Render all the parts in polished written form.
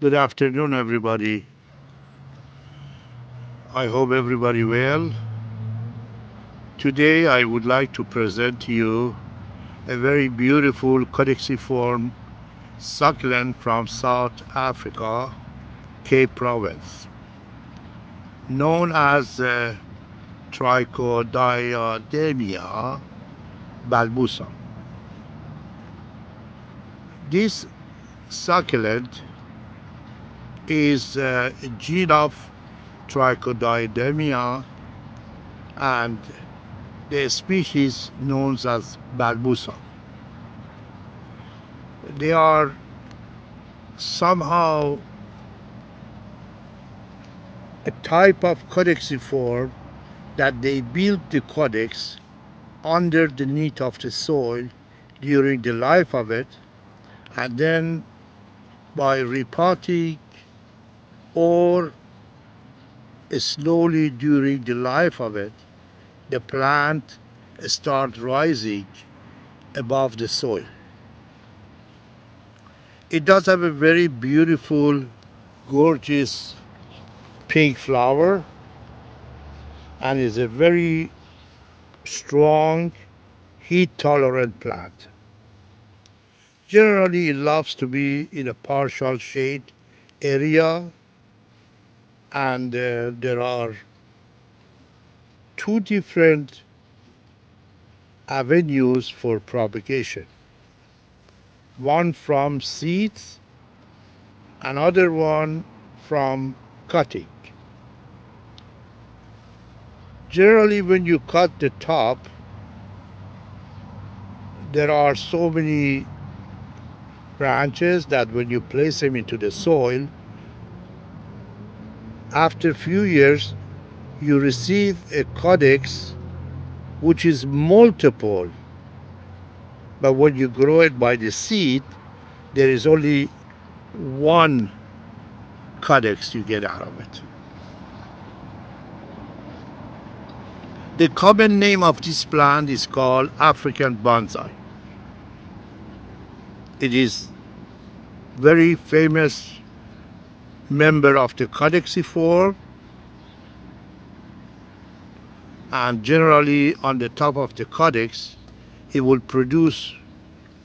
Good afternoon, everybody. I hope everybody well. Today, I would like to present to you a very beautiful Caudiciform succulent from South Africa, Cape Province, known as Trichodiadema bulbosum. This succulent is a gene of Trichodiadema and the species known as bulbosum. They are somehow a type of Caudiciform that they build the Caudex underneath of the soil during the life of it, and then by repotting or slowly during the life of it, the plant starts rising above the soil. It does have a very beautiful, gorgeous pink flower and is a very strong, heat tolerant plant. Generally, it loves to be in a partial shade area, and there are two different avenues for propagation, one from seeds, another one from cutting. Generally, when you cut the top, there are so many branches that when you place them into the soil, after a few years, you receive a codex which is multiple. But when you grow it by the seed, there is only one codex you get out of it. The common name of this plant is called African bonsai. It is very famous member of the Caudiciform, and generally on the top of the codex it will produce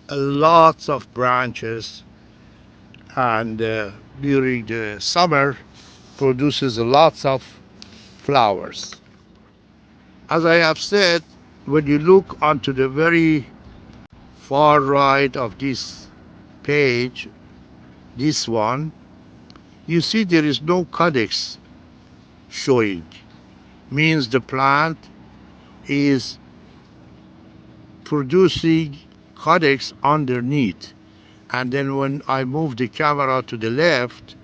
a lots of branches, and during the summer produces lots of flowers. As I have said, when you look onto the very far right of this page, this one, you see there is no codex showing. Means the plant is producing codex underneath. And then when I move the camera to the left,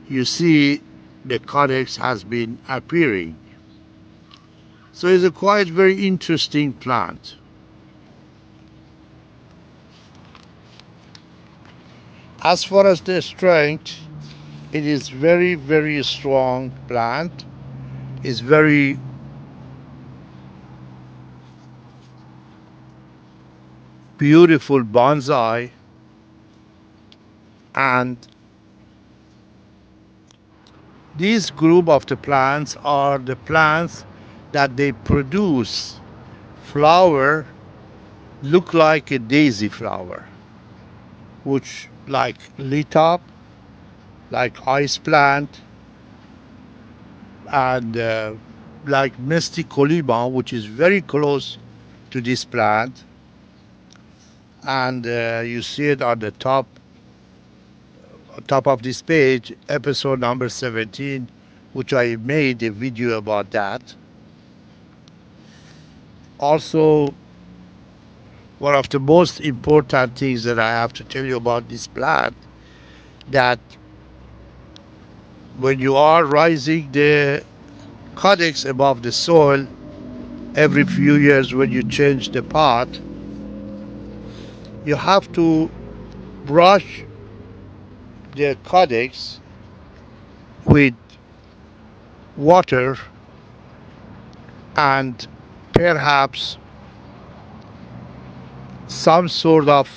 you see the codex has been appearing. So it's a quite very interesting plant. As far as the strength, it is very, very strong plant. It's very beautiful bonsai, and these group of the plants are the plants that they produce flower look like a daisy flower, which like lit up, like ice plant, and like Mysticoliba, which is very close to this plant. And you see it on the top of this page, episode number 17, which I made a video about that. Also, one of the most important things that I have to tell you about this plant, that when you are rising the codex above the soil every few years, when you change the pot, you have to brush the codex with water and perhaps some sort of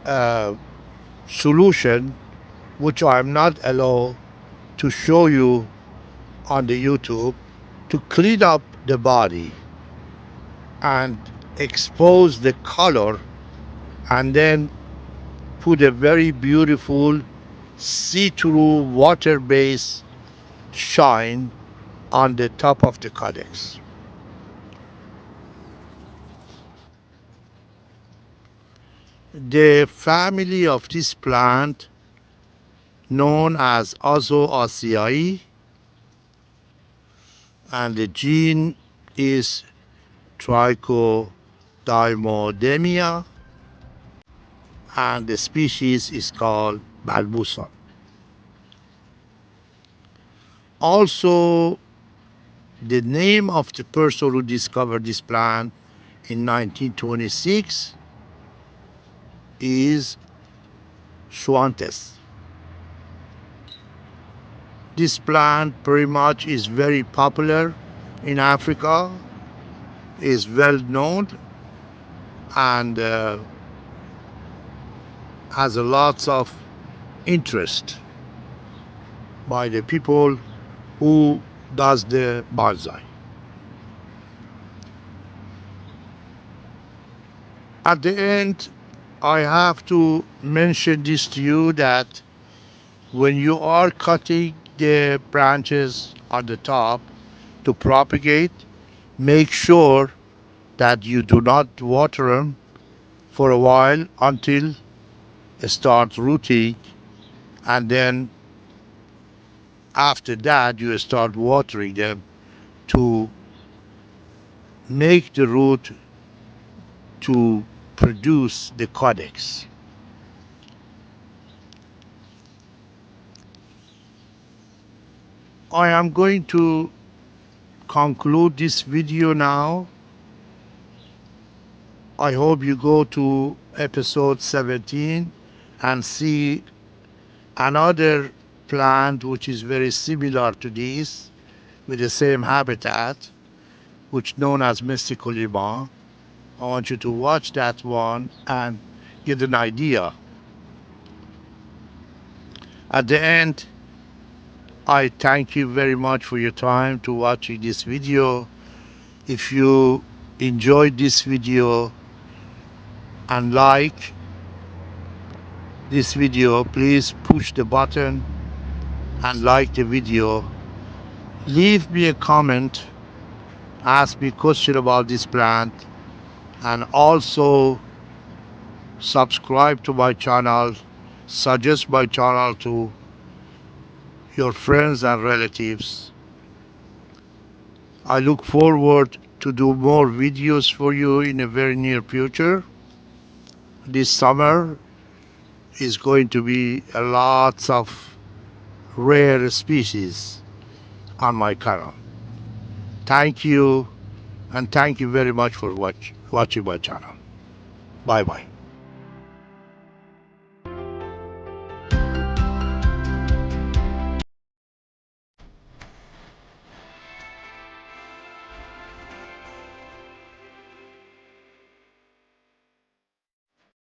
uh, solution, which I'm not allowed to show you on the YouTube, to clean up the body and expose the color, and then put a very beautiful see-through water-based shine on the top of the Caudex. The family of this plant, known as Azoaceae, and the gene is Trichodiadema, and the species is called bulbosum. Also, the name of the person who discovered this plant in 1926 is Schwantes. This plant pretty much is very popular in Africa, is well known, and has a lots of interest by the people who does the bonsai. At the end, I have to mention this to you that when you are cutting the branches on the top to propagate, make sure that you do not water them for a while until it starts rooting, and then after that you start watering them to make the root to produce the Caudex. I am going to conclude this video now. I hope you go to episode 17 and see another plant which is very similar to this with the same habitat, which known as Mysticolima. I want you to watch that one and get an idea. At the end, I thank you very much for your time to watching this video. If you enjoyed this video and like this video, please push the button and like the video. Leave me a comment, ask me a question about this plant, and also subscribe to my channel, suggest my channel to your friends and relatives. I look forward to do more videos for you in the very near future. This summer is going to be a lots of rare species on my channel. Thank you, and thank you very much for watching my channel. Bye bye.